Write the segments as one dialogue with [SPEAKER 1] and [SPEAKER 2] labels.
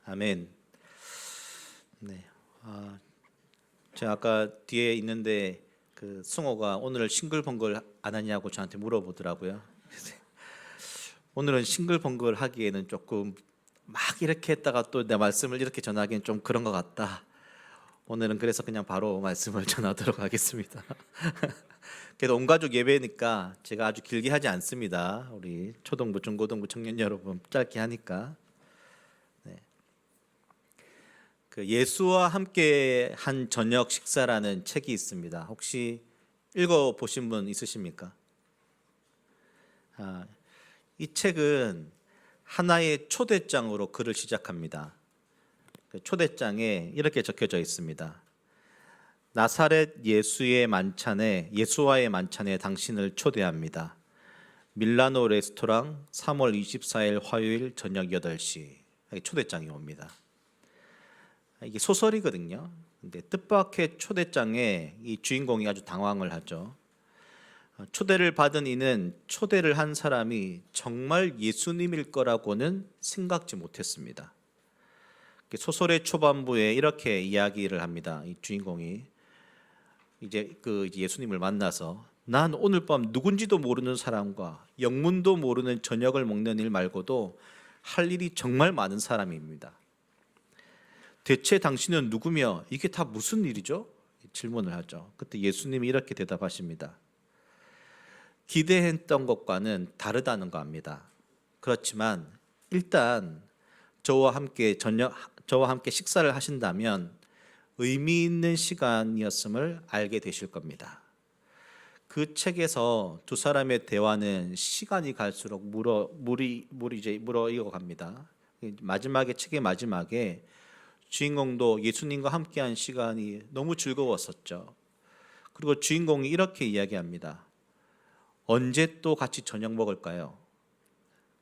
[SPEAKER 1] 아멘. 네. 제가 아까 뒤에 있는데 그 승호가 오늘 싱글벙글 안 하냐고 저한테 물어보더라고요. 그래서 오늘은 싱글벙글 하기에는 조금 막 이렇게 했다가 또 내 말씀을 이렇게 전하기엔 좀 그런 것 같다. 오늘은 그래서 그냥 바로 말씀을 전하도록 하겠습니다. 그래도 온 가족 예배니까 제가 아주 길게 하지 않습니다. 우리 초등부, 중고등부 청년 여러분 짧게 하니까. 그 예수와 함께 한 저녁 식사라는 책이 있습니다. 혹시 읽어 보신 분 있으십니까? 이 책은 하나의 초대장으로 글을 시작합니다. 그 초대장에 이렇게 적혀져 있습니다. 나사렛 예수와의 만찬에 당신을 초대합니다. 밀라노 레스토랑 3월 24일 화요일 저녁 8시. 초대장이 옵니다. 이게 소설이거든요. 근데 뜻밖의 초대장에 이 주인공이 아주 당황을 하죠. 초대를 받은 이는 초대를 한 사람이 정말 예수님일 거라고는 생각지 못했습니다. 소설의 초반부에 이렇게 이야기를 합니다. 이 주인공이 이제 예수님을 만나서 난 오늘 밤 누군지도 모르는 사람과 영문도 모르는 저녁을 먹는 일 말고도 할 일이 정말 많은 사람입니다. 대체 당신은 누구며 이게 다 무슨 일이죠? 질문을 하죠. 그때 예수님이 이렇게 대답하십니다. 기대했던 것과는 다르다는 거 압니다. 그렇지만 일단 저와 함께 식사를 하신다면 의미 있는 시간이었음을 알게 되실 겁니다. 그 책에서 두 사람의 대화는 시간이 갈수록 무르익어 갑니다. 책의 마지막에 주인공도 예수님과 함께한 시간이 너무 즐거웠었죠. 그리고 주인공이 이렇게 이야기합니다. 언제 또 같이 저녁 먹을까요?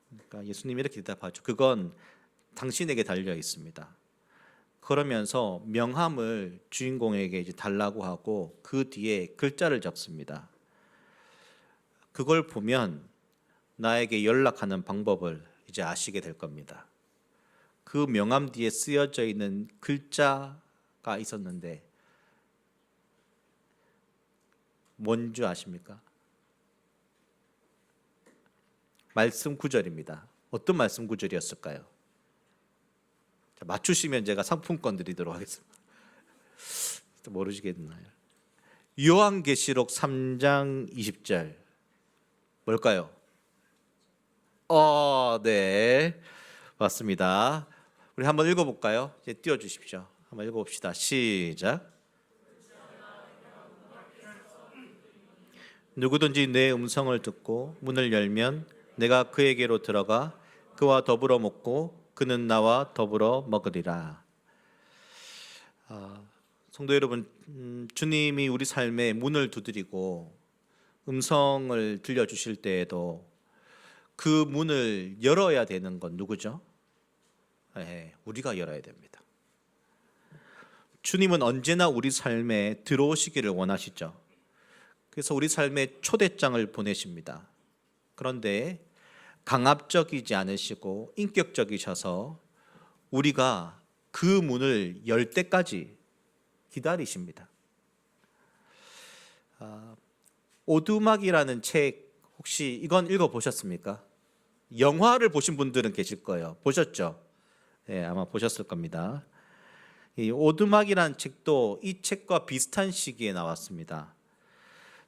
[SPEAKER 1] 그러니까 예수님이 이렇게 대답하죠. 그건 당신에게 달려 있습니다. 그러면서 명함을 주인공에게 이제 달라고 하고 그 뒤에 글자를 적습니다. 그걸 보면 나에게 연락하는 방법을 이제 아시게 될 겁니다. 그 명함 뒤에 쓰여져 있는 글자가 있었는데 뭔지 아십니까? 말씀 구절입니다. 어떤 말씀 구절이었을까요? 자, 맞추시면 제가 상품권 드리도록 하겠습니다. 모르시겠나요? 요한계시록 3장 20절 뭘까요? 네, 맞습니다. 우리 한번 읽어볼까요? 이제 띄워주십시오. 한번 읽어봅시다. 시작. 누구든지 내 음성을 듣고 문을 열면 내가 그에게로 들어가 그와 더불어 먹고 그는 나와 더불어 먹으리라. 성도 여러분, 주님이 우리 삶에 문을 두드리고 음성을 들려주실 때에도 그 문을 열어야 되는 건 누구죠? 우리가 열어야 됩니다. 주님은 언제나 우리 삶에 들어오시기를 원하시죠. 그래서 우리 삶에 초대장을 보내십니다. 그런데 강압적이지 않으시고 인격적이셔서 우리가 그 문을 열 때까지 기다리십니다. 오두막이라는 책 혹시 이건 읽어보셨습니까? 영화를 보신 분들은 계실 거예요. 보셨죠? 네, 아마 보셨을 겁니다. 이 오두막이라는 책도 이 책과 비슷한 시기에 나왔습니다.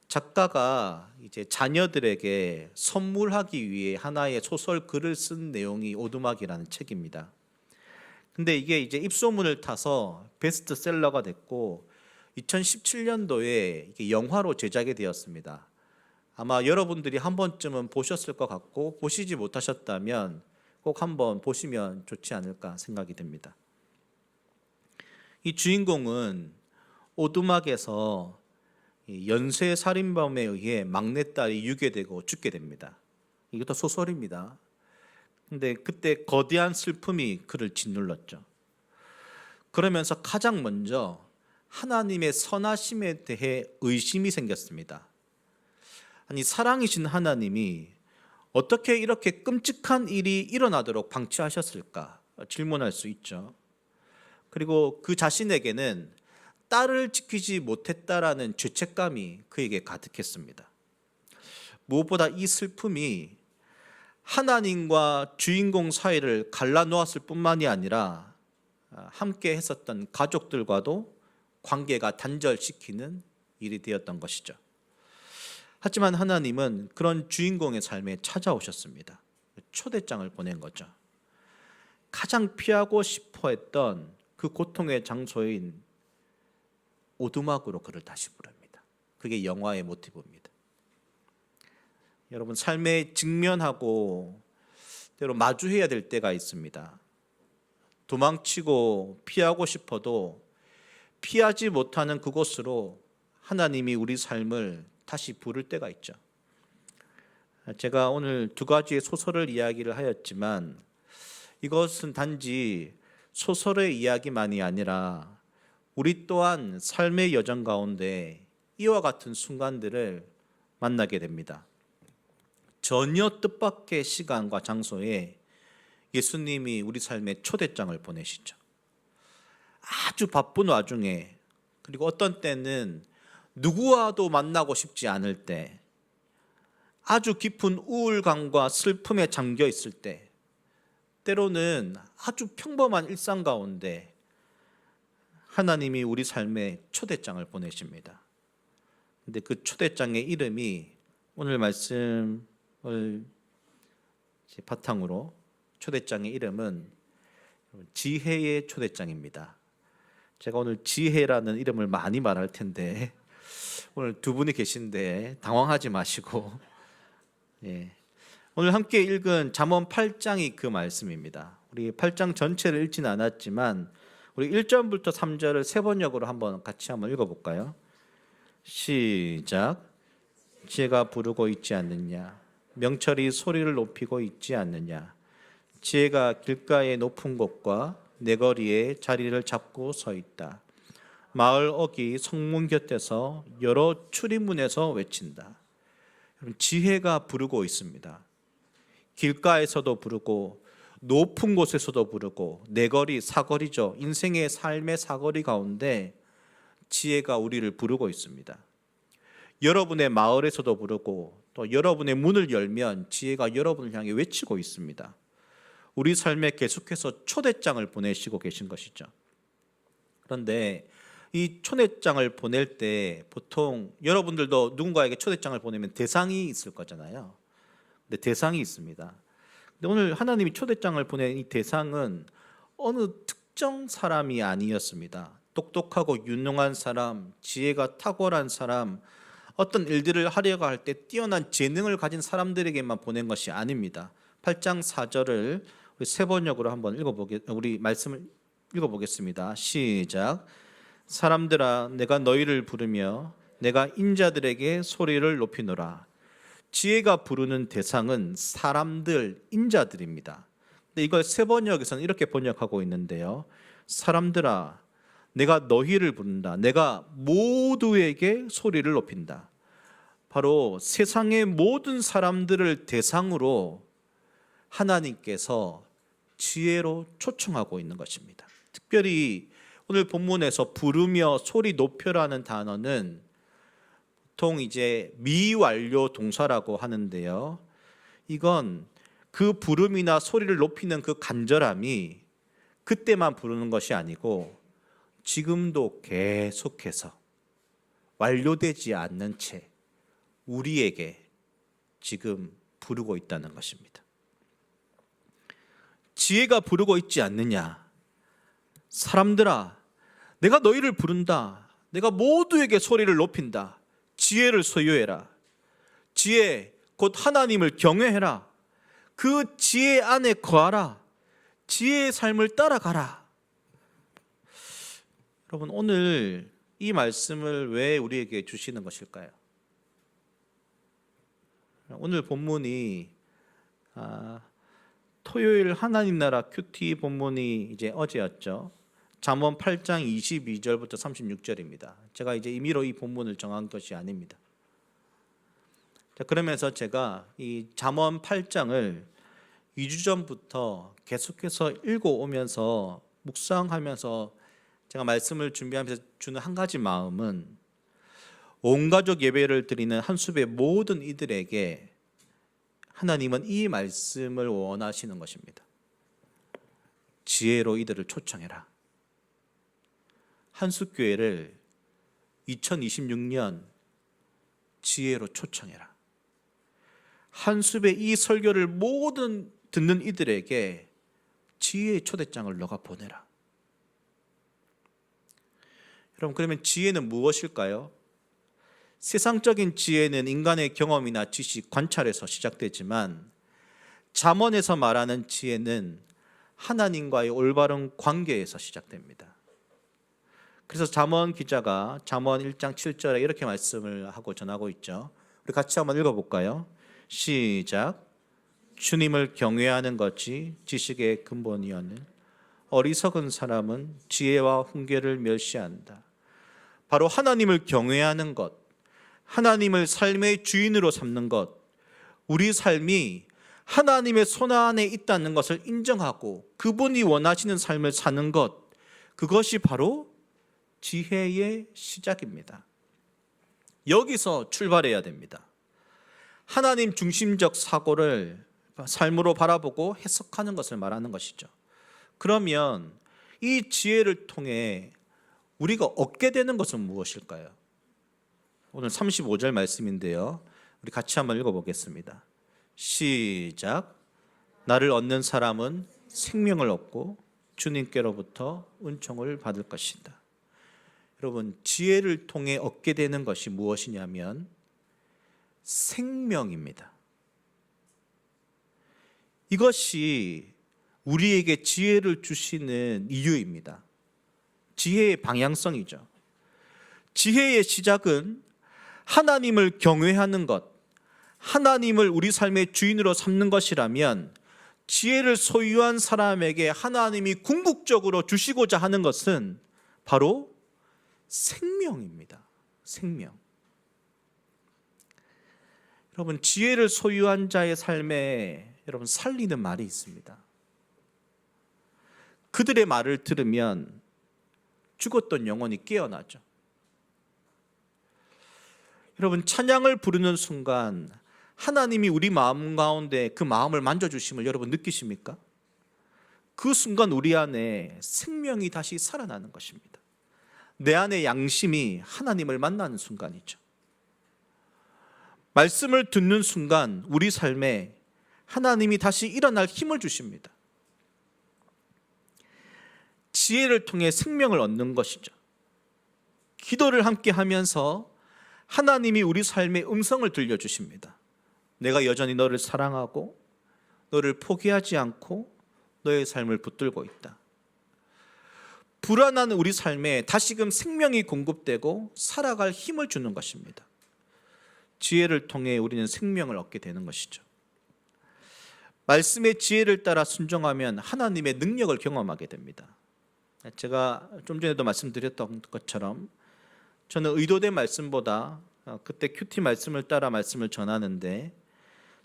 [SPEAKER 1] 작가가 이제 자녀들에게 선물하기 위해 하나의 소설 글을 쓴 내용이 오두막이라는 책입니다. 근데 이게 이제 입소문을 타서 베스트셀러가 됐고 2017년도에 이게 영화로 제작이 되었습니다. 아마 여러분들이 한 번쯤은 보셨을 것 같고 보시지 못하셨다면 꼭 한번 보시면 좋지 않을까 생각이 됩니다. 이 주인공은 오두막에서 연쇄 살인범에 의해 막내딸이 유괴되고 죽게 됩니다. 이것도 소설입니다. 근데 그때 거대한 슬픔이 그를 짓눌렀죠. 그러면서 가장 먼저 하나님의 선하심에 대해 의심이 생겼습니다. 아니, 사랑이신 하나님이 어떻게 이렇게 끔찍한 일이 일어나도록 방치하셨을까? 질문할 수 있죠. 그리고 그 자신에게는 딸을 지키지 못했다라는 죄책감이 그에게 가득했습니다. 무엇보다 이 슬픔이 하나님과 주인공 사이를 갈라놓았을 뿐만이 아니라 함께 했었던 가족들과도 관계가 단절시키는 일이 되었던 것이죠. 하지만 하나님은 그런 주인공의 삶에 찾아오셨습니다. 초대장을 보낸 거죠. 가장 피하고 싶어 했던 그 고통의 장소인 오두막으로 그를 다시 부릅니다. 그게 영화의 모티브입니다. 여러분, 삶에 직면하고 때로 마주해야 될 때가 있습니다. 도망치고 피하고 싶어도 피하지 못하는 그곳으로 하나님이 우리 삶을 다시 부를 때가 있죠. 제가 오늘 두 가지의 소설을 이야기를 하였지만 이것은 단지 소설의 이야기만이 아니라 우리 또한 삶의 여정 가운데 이와 같은 순간들을 만나게 됩니다. 전혀 뜻밖의 시간과 장소에 예수님이 우리 삶에 초대장을 보내시죠. 아주 바쁜 와중에, 그리고 어떤 때는 누구와도 만나고 싶지 않을 때, 아주 깊은 우울감과 슬픔에 잠겨 있을 때, 때로는 아주 평범한 일상 가운데 하나님이 우리 삶에 초대장을 보내십니다. 근데 그 초대장의 이름이 오늘 말씀을 바탕으로 초대장의 이름은 지혜의 초대장입니다. 제가 오늘 지혜라는 이름을 많이 말할 텐데 오늘 두 분이 계신데 당황하지 마시고 오늘 함께 읽은 잠언 8장이 그 말씀입니다. 우리 8장 전체를 읽지는 않았지만 우리 1절부터 3절을 세 번역으로 한번 같이 한번 읽어볼까요? 시작. 지혜가 부르고 있지 않느냐, 명철이 소리를 높이고 있지 않느냐, 지혜가 길가의 높은 곳과 내거리에 자리를 잡고 서 있다. 마을 어기 성문 곁에서 여러 출입문에서 외친다. 지혜가 부르고 있습니다. 길가에서도 부르고 높은 곳에서도 부르고 내거리, 사거리죠. 인생의 삶의 사거리 가운데 지혜가 우리를 부르고 있습니다. 여러분의 마을에서도 부르고 또 여러분의 문을 열면 지혜가 여러분을 향해 외치고 있습니다. 우리 삶에 계속해서 초대장을 보내시고 계신 것이죠. 그런데 이 초대장을 보낼 때 보통 여러분들도 누군가에게 초대장을 보내면 대상이 있을 거잖아요. 근데 대상이 있습니다. 근데 오늘 하나님이 초대장을 보낸 이 대상은 어느 특정 사람이 아니었습니다. 똑똑하고 유능한 사람, 지혜가 탁월한 사람, 어떤 일들을 하려고 할 때 뛰어난 재능을 가진 사람들에게만 보낸 것이 아닙니다. 8장 4절을 우리 세 번역으로 한번 우리 말씀을 읽어보겠습니다. 시작. 사람들아, 내가 너희를 부르며 내가 인자들에게 소리를 높이노라. 지혜가 부르는 대상은 사람들, 인자들입니다. 근데 이걸 세 번역에서는 이렇게 번역하고 있는데요. 사람들아, 내가 너희를 부른다. 내가 모두에게 소리를 높인다. 바로 세상의 모든 사람들을 대상으로 하나님께서 지혜로 초청하고 있는 것입니다. 특별히 오늘 본문에서 부르며 소리 높여라는 단어는 보통 이제 미완료 동사라고 하는데요. 이건 그 부름이나 소리를 높이는 그 간절함이 그때만 부르는 것이 아니고 지금도 계속해서 완료되지 않는 채 우리에게 지금 부르고 있다는 것입니다. 지혜가 부르고 있지 않느냐? 사람들아, 내가 너희를 부른다. 내가 모두에게 소리를 높인다. 지혜를 소유해라. 지혜, 곧 하나님을 경외해라. 그 지혜 안에 거하라. 지혜의 삶을 따라가라. 여러분, 오늘 이 말씀을 왜 우리에게 주시는 것일까요? 오늘 본문이 토요일 하나님 나라 큐티 본문이 이제 어제였죠. 잠언 8장 22절부터 36절입니다. 제가 이제 임의로 이 본문을 정한 것이 아닙니다. 자, 그러면서 제가 이 잠언 8장을 2주 전부터 계속해서 읽어오면서 묵상하면서 제가 말씀을 준비하면서 주는 한 가지 마음은 온 가족 예배를 드리는 한숲의 모든 이들에게 하나님은 이 말씀을 원하시는 것입니다. 지혜로 이들을 초청해라. 한숲교회를 2026년 지혜로 초청해라. 한숲의 이 설교를 모든 듣는 이들에게 지혜의 초대장을 너가 보내라. 여러분, 그러면 지혜는 무엇일까요? 세상적인 지혜는 인간의 경험이나 지식, 관찰에서 시작되지만 잠언에서 말하는 지혜는 하나님과의 올바른 관계에서 시작됩니다. 그래서 잠언 기자가 잠언 1장 7절에 이렇게 말씀을 하고 전하고 있죠. 우리 같이 한번 읽어볼까요? 시작. 주님을 경외하는 것이 지식의 근본이었는 어리석은 사람은 지혜와 훈계를 멸시한다. 바로 하나님을 경외하는 것, 하나님을 삶의 주인으로 삼는 것, 우리 삶이 하나님의 손 안에 있다는 것을 인정하고 그분이 원하시는 삶을 사는 것, 그것이 바로 지혜의 시작입니다. 여기서 출발해야 됩니다. 하나님 중심적 사고를 삶으로 바라보고 해석하는 것을 말하는 것이죠. 그러면 이 지혜를 통해 우리가 얻게 되는 것은 무엇일까요? 오늘 35절 말씀인데요. 우리 같이 한번 읽어보겠습니다. 시작. 나를 얻는 사람은 생명을 얻고 주님께로부터 은총을 받을 것이다. 여러분, 지혜를 통해 얻게 되는 것이 무엇이냐면 생명입니다. 이것이 우리에게 지혜를 주시는 이유입니다. 지혜의 방향성이죠. 지혜의 시작은 하나님을 경외하는 것, 하나님을 우리 삶의 주인으로 삼는 것이라면 지혜를 소유한 사람에게 하나님이 궁극적으로 주시고자 하는 것은 바로 생명입니다. 생명. 여러분, 지혜를 소유한 자의 삶에 여러분 살리는 말이 있습니다. 그들의 말을 들으면 죽었던 영혼이 깨어나죠. 여러분, 찬양을 부르는 순간 하나님이 우리 마음 가운데 그 마음을 만져주심을 여러분 느끼십니까? 그 순간 우리 안에 생명이 다시 살아나는 것입니다. 내 안에 양심이 하나님을 만나는 순간이죠. 말씀을 듣는 순간 우리 삶에 하나님이 다시 일어날 힘을 주십니다. 지혜를 통해 생명을 얻는 것이죠. 기도를 함께 하면서 하나님이 우리 삶의 음성을 들려주십니다. 내가 여전히 너를 사랑하고 너를 포기하지 않고 너의 삶을 붙들고 있다. 불안한 우리 삶에 다시금 생명이 공급되고 살아갈 힘을 주는 것입니다. 지혜를 통해 우리는 생명을 얻게 되는 것이죠. 말씀의 지혜를 따라 순종하면 하나님의 능력을 경험하게 됩니다. 제가 좀 전에도 말씀드렸던 것처럼 저는 의도된 말씀보다 그때 큐티 말씀을 따라 말씀을 전하는데,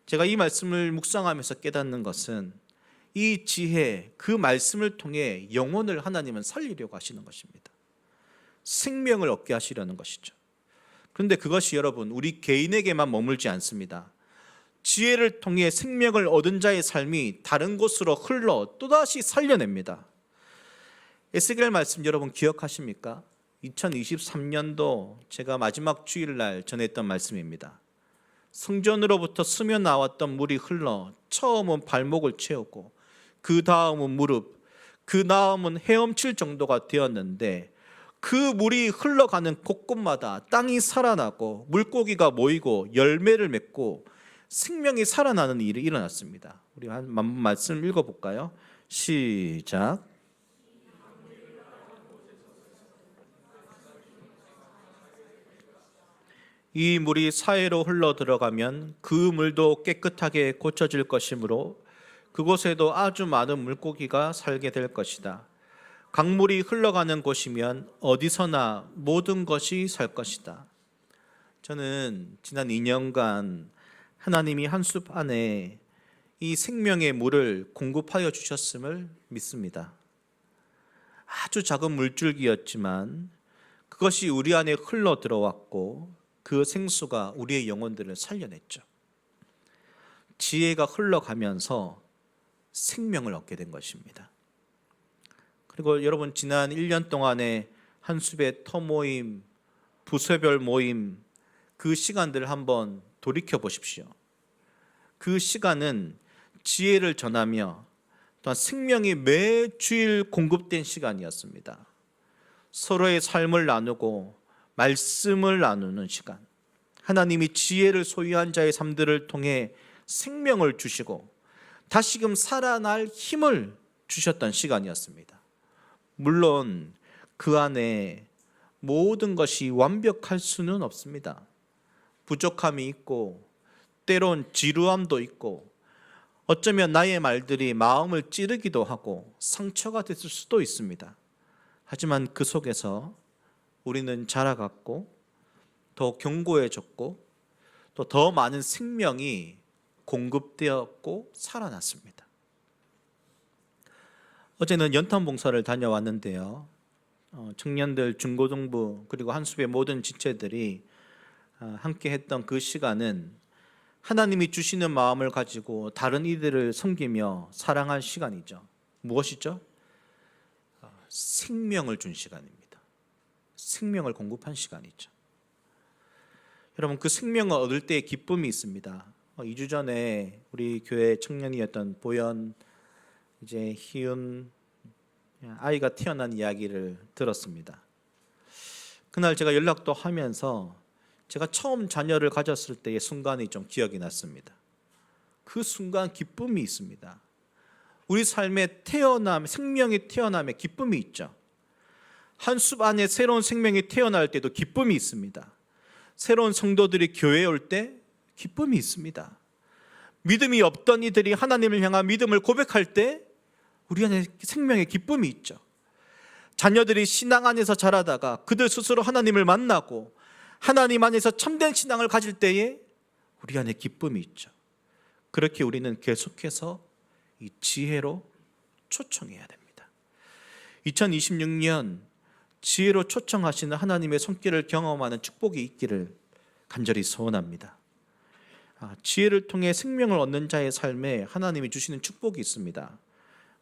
[SPEAKER 1] 제가 이 말씀을 묵상하면서 깨닫는 것은 이 지혜, 그 말씀을 통해 영혼을 하나님은 살리려고 하시는 것입니다. 생명을 얻게 하시려는 것이죠. 그런데 그것이 여러분 우리 개인에게만 머물지 않습니다. 지혜를 통해 생명을 얻은 자의 삶이 다른 곳으로 흘러 또다시 살려냅니다. 에스겔 말씀 여러분 기억하십니까? 2023년도 제가 마지막 주일날 전했던 말씀입니다. 성전으로부터 스며 나왔던 물이 흘러 처음은 발목을 채우고 그 다음은 무릎, 그 다음은 헤엄칠 정도가 되었는데 그 물이 흘러가는 곳곳마다 땅이 살아나고 물고기가 모이고 열매를 맺고 생명이 살아나는 일이 일어났습니다. 우리 한 말씀 읽어볼까요? 시작. 이 물이 사해로 흘러 들어가면 그 물도 깨끗하게 고쳐질 것이므로 그곳에도 아주 많은 물고기가 살게 될 것이다. 강물이 흘러가는 곳이면 어디서나 모든 것이 살 것이다. 저는 지난 2년간 하나님이 한숲 안에 이 생명의 물을 공급하여 주셨음을 믿습니다. 아주 작은 물줄기였지만 그것이 우리 안에 흘러 들어왔고 그 생수가 우리의 영혼들을 살려냈죠. 지혜가 흘러가면서 생명을 얻게 된 것입니다. 그리고 여러분, 지난 1년 동안의 한숲의 터 모임, 부서별 모임, 그 시간들을 한번 돌이켜 보십시오. 그 시간은 지혜를 전하며 또한 생명이 매주일 공급된 시간이었습니다. 서로의 삶을 나누고 말씀을 나누는 시간, 하나님이 지혜를 소유한 자의 삶들을 통해 생명을 주시고 다시금 살아날 힘을 주셨던 시간이었습니다. 물론 그 안에 모든 것이 완벽할 수는 없습니다. 부족함이 있고 때론 지루함도 있고 어쩌면 나의 말들이 마음을 찌르기도 하고 상처가 됐을 수도 있습니다. 하지만 그 속에서 우리는 자라갔고 더 견고해졌고 또 더 많은 생명이 공급되었고 살아났습니다. 어제는 연탄 봉사를 다녀왔는데요. 청년들, 중고등부 그리고 한숲의 모든 지체들이 함께 했던 그 시간은 하나님이 주시는 마음을 가지고 다른 이들을 섬기며 사랑할 시간이죠. 무엇이죠? 생명을 준 시간입니다. 생명을 공급한 시간이죠. 여러분, 그 생명을 얻을 때의 기쁨이 있습니다. 2주 전에 우리 교회 청년이었던 보현, 이제 희은 아이가 태어난 이야기를 들었습니다. 그날 제가 연락도 하면서 제가 처음 자녀를 가졌을 때의 순간이 좀 기억이 났습니다. 그 순간 기쁨이 있습니다. 우리 삶에 생명이 태어남에 기쁨이 있죠. 한숲 안에 새로운 생명이 태어날 때도 기쁨이 있습니다. 새로운 성도들이 교회에 올 때 기쁨이 있습니다. 믿음이 없던 이들이 하나님을 향한 믿음을 고백할 때 우리 안에 생명의 기쁨이 있죠. 자녀들이 신앙 안에서 자라다가 그들 스스로 하나님을 만나고 하나님 안에서 참된 신앙을 가질 때에 우리 안에 기쁨이 있죠. 그렇게 우리는 계속해서 이 지혜로 초청해야 됩니다. 2026년 지혜로 초청하시는 하나님의 손길을 경험하는 축복이 있기를 간절히 소원합니다. 지혜를 통해 생명을 얻는 자의 삶에 하나님이 주시는 축복이 있습니다.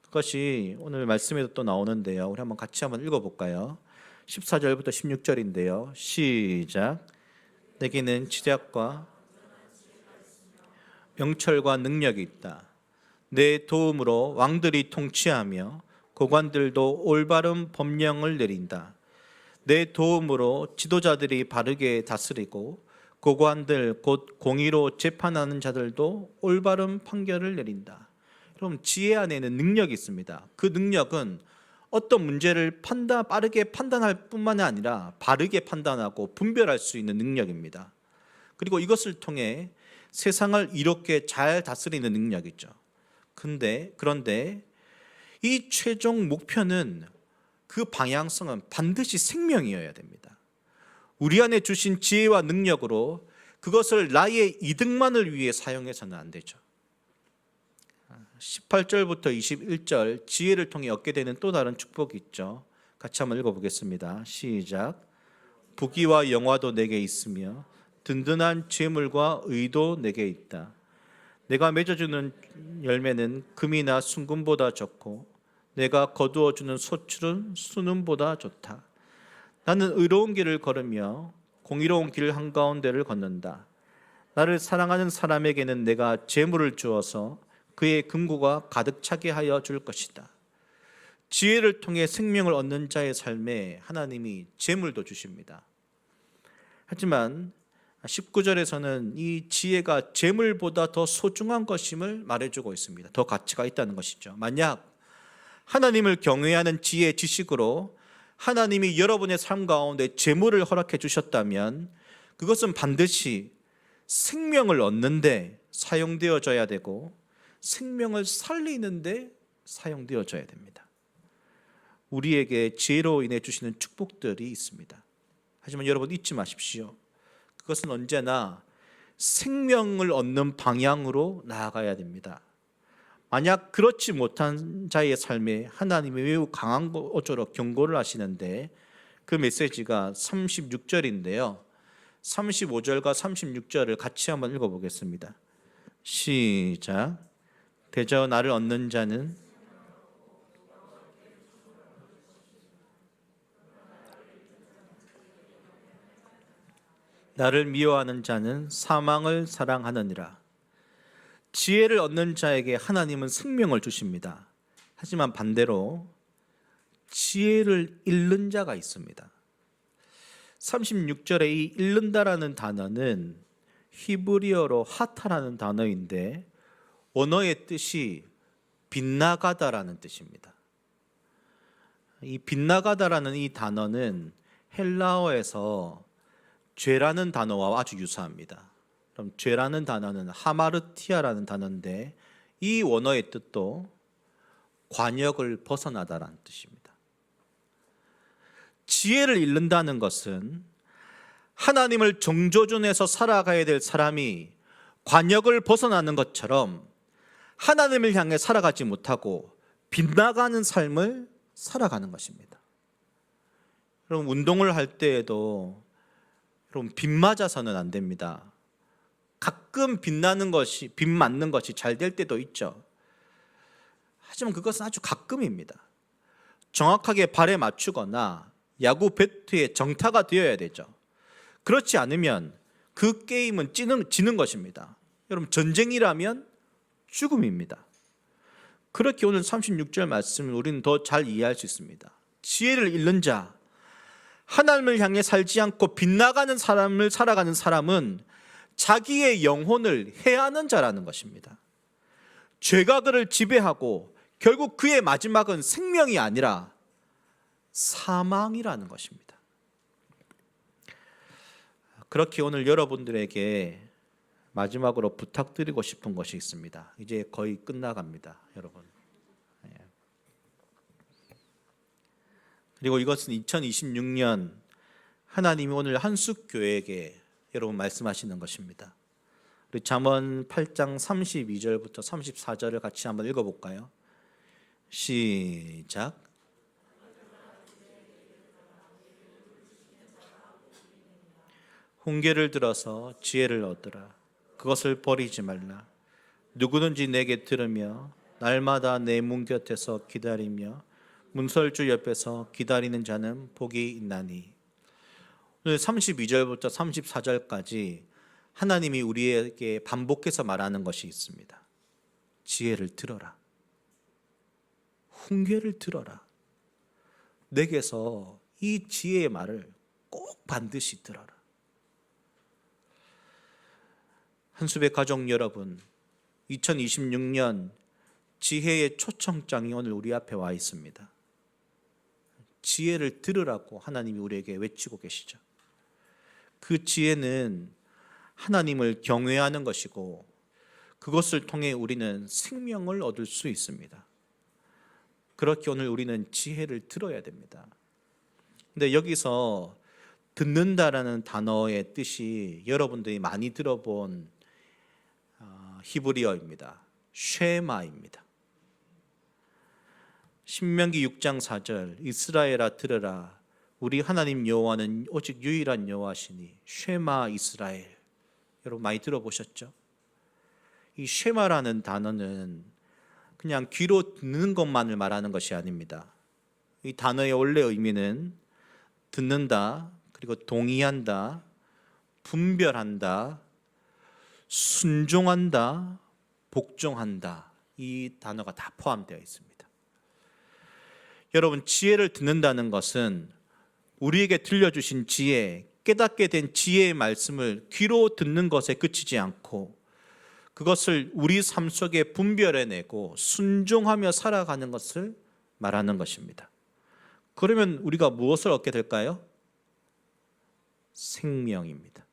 [SPEAKER 1] 그것이 오늘 말씀에도 또 나오는데요. 우리 같이 한번 읽어볼까요? 14절부터 16절인데요. 시작. 내게는 지략과 명철과 능력이 있다. 내 도움으로 왕들이 통치하며 고관들도 올바른 법령을 내린다. 내 도움으로 지도자들이 바르게 다스리고 고관들 곧 공의로 재판하는 자들도 올바른 판결을 내린다. 여러분, 지혜 안에는 능력이 있습니다. 그 능력은 어떤 문제를 빠르게 판단할 뿐만 아니라 바르게 판단하고 분별할 수 있는 능력입니다. 그리고 이것을 통해 세상을 이롭게 잘 다스리는 능력이죠. 그런데 이 최종 목표는, 그 방향성은 반드시 생명이어야 됩니다. 우리 안에 주신 지혜와 능력으로 그것을 나의 이득만을 위해 사용해서는 안 되죠. 18절부터 21절, 지혜를 통해 얻게 되는 또 다른 축복이 있죠. 같이 한번 읽어보겠습니다. 시작. 부귀와 영화도 내게 있으며 든든한 재물과 의도 내게 있다. 내가 맺어주는 열매는 금이나 순금보다 좋고 내가 거두어주는 소출은 수는보다 좋다. 나는 의로운 길을 걸으며 공의로운 길 한가운데를 걷는다. 나를 사랑하는 사람에게는 내가 재물을 주어서 그의 금고가 가득 차게 하여 줄 것이다. 지혜를 통해 생명을 얻는 자의 삶에 하나님이 재물도 주십니다. 하지만 19절에서는 이 지혜가 재물보다 더 소중한 것임을 말해주고 있습니다. 더 가치가 있다는 것이죠. 만약 하나님을 경외하는 지혜, 지식으로 하나님이 여러분의 삶 가운데 재물을 허락해 주셨다면 그것은 반드시 생명을 얻는데 사용되어져야 되고 생명을 살리는데 사용되어져야 됩니다. 우리에게 지혜로 인해 주시는 축복들이 있습니다. 하지만 여러분, 잊지 마십시오. 그것은 언제나 생명을 얻는 방향으로 나아가야 됩니다. 만약 그렇지 못한 자의 삶에 하나님이 매우 강한 어조로 경고를 하시는데, 그 메시지가 36절인데요. 35절과 36절을 같이 한번 읽어보겠습니다. 시작. 대저 나를 얻는 자는 나를 미워하는 자는 사망을 사랑하느니라. 지혜를 얻는 자에게 하나님은 생명을 주십니다. 하지만 반대로 지혜를 잃는 자가 있습니다. 36절에 이 잃는다라는 단어는 히브리어로 하타라는 단어인데, 원어의 뜻이 빗나가다라는 뜻입니다. 이 빗나가다라는 이 단어는 헬라어에서 죄라는 단어와 아주 유사합니다. 그럼 죄라는 단어는 하마르티아라는 단어인데, 이 원어의 뜻도 관역을 벗어나다라는 뜻입니다. 지혜를 잃는다는 것은 하나님을 정조준해서 살아가야 될 사람이 관역을 벗어나는 것처럼 하나님을 향해 살아가지 못하고 빗나가는 삶을 살아가는 것입니다. 여러분, 운동을 할 때에도 여러분, 빗 맞아서는 안 됩니다. 가끔 빗 맞는 것이 잘 될 때도 있죠. 하지만 그것은 아주 가끔입니다. 정확하게 발에 맞추거나 야구 배트의 정타가 되어야 되죠. 그렇지 않으면 그 게임은 지는 것입니다. 여러분, 전쟁이라면 죽음입니다. 그렇게 오늘 36절 말씀을 우리는 더 잘 이해할 수 있습니다. 지혜를 잃는 자, 하나님을 향해 살지 않고 빗나가는 삶을 살아가는 사람은 자기의 영혼을 해하는 자라는 것입니다. 죄가 그를 지배하고 결국 그의 마지막은 생명이 아니라 사망이라는 것입니다. 그렇게 오늘 여러분들에게 마지막으로 부탁드리고 싶은 것이 있습니다. 이제 거의 끝나갑니다, 여러분. 그리고 이것은 2026년 하나님이 오늘 한숫교회에게 여러분 말씀하시는 것입니다. 우리 잠언 8장 32절부터 34절을 같이 한번 읽어볼까요? 시작. 훈계를 들어서 지혜를 얻으라. 그것을 버리지 말라. 누구든지 내게 들으며 날마다 내 문 곁에서 기다리며 문설주 옆에서 기다리는 자는 복이 있나니. 오늘 32절부터 34절까지 하나님이 우리에게 반복해서 말하는 것이 있습니다. 지혜를 들어라. 훈계를 들어라. 내게서 이 지혜의 말을 꼭 반드시 들어라. 한수배 가족 여러분, 2026년 지혜의 초청장이 오늘 우리 앞에 와 있습니다. 지혜를 들으라고 하나님이 우리에게 외치고 계시죠. 그 지혜는 하나님을 경외하는 것이고, 그것을 통해 우리는 생명을 얻을 수 있습니다. 그렇게 오늘 우리는 지혜를 들어야 됩니다. 근데 여기서 듣는다라는 단어의 뜻이 여러분들이 많이 들어본 히브리어입니다. 쉐마입니다. 신명기 6장 4절, 이스라엘아 들으라. 우리 하나님 여호와는 오직 유일한 여호와시니 쉐마 이스라엘. 여러분 많이 들어보셨죠? 이 쉐마라는 단어는 그냥 귀로 듣는 것만을 말하는 것이 아닙니다. 이 단어의 원래 의미는 듣는다, 그리고 동의한다, 분별한다, 순종한다, 복종한다. 이 단어가 다 포함되어 있습니다. 여러분, 지혜를 듣는다는 것은 우리에게 들려주신 지혜, 깨닫게 된 지혜의 말씀을 귀로 듣는 것에 그치지 않고 그것을 우리 삶 속에 분별해내고 순종하며 살아가는 것을 말하는 것입니다. 그러면 우리가 무엇을 얻게 될까요? 생명입니다.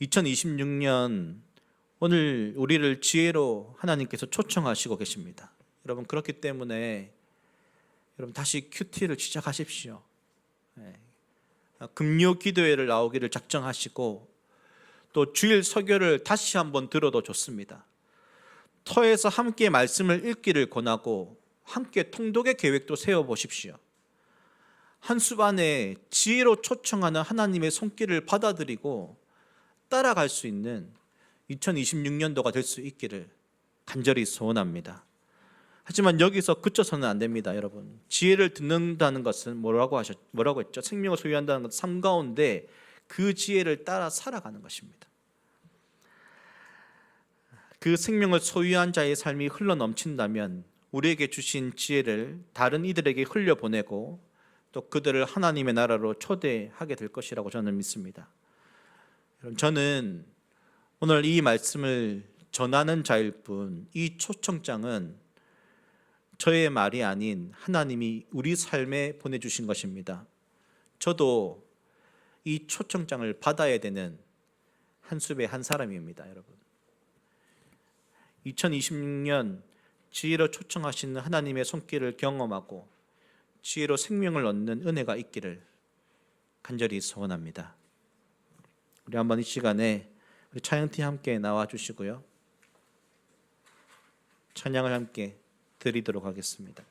[SPEAKER 1] 2026년 오늘 우리를 지혜로 하나님께서 초청하시고 계십니다. 여러분, 그렇기 때문에 여러분 다시 큐티를 시작하십시오. 금요 기도회를 나오기를 작정하시고 또 주일 설교를 다시 한번 들어도 좋습니다. 터에서 함께 말씀을 읽기를 권하고 함께 통독의 계획도 세워보십시오. 한 숲 안에 지혜로 초청하는 하나님의 손길을 받아들이고 따라갈 수 있는 2026년도가 될 수 있기를 간절히 소원합니다. 하지만 여기서 그쳐서는 안 됩니다, 여러분. 지혜를 듣는다는 것은 뭐라고 했죠? 생명을 소유한다는 것은 삶 가운데 그 지혜를 따라 살아가는 것입니다. 그 생명을 소유한 자의 삶이 흘러넘친다면 우리에게 주신 지혜를 다른 이들에게 흘려보내고 또 그들을 하나님의 나라로 초대하게 될 것이라고 저는 믿습니다. 저는 오늘 이 말씀을 전하는 자일 뿐, 이 초청장은 저의 말이 아닌 하나님이 우리 삶에 보내주신 것입니다. 저도 이 초청장을 받아야 되는 한 숲의 한 사람입니다, 여러분. 2026년 지혜로 초청하시는 하나님의 손길을 경험하고 지혜로 생명을 얻는 은혜가 있기를 간절히 소원합니다. 우리 한번 이 시간에 우리 찬양팀 함께 나와 주시고요. 찬양을 함께 드리도록 하겠습니다.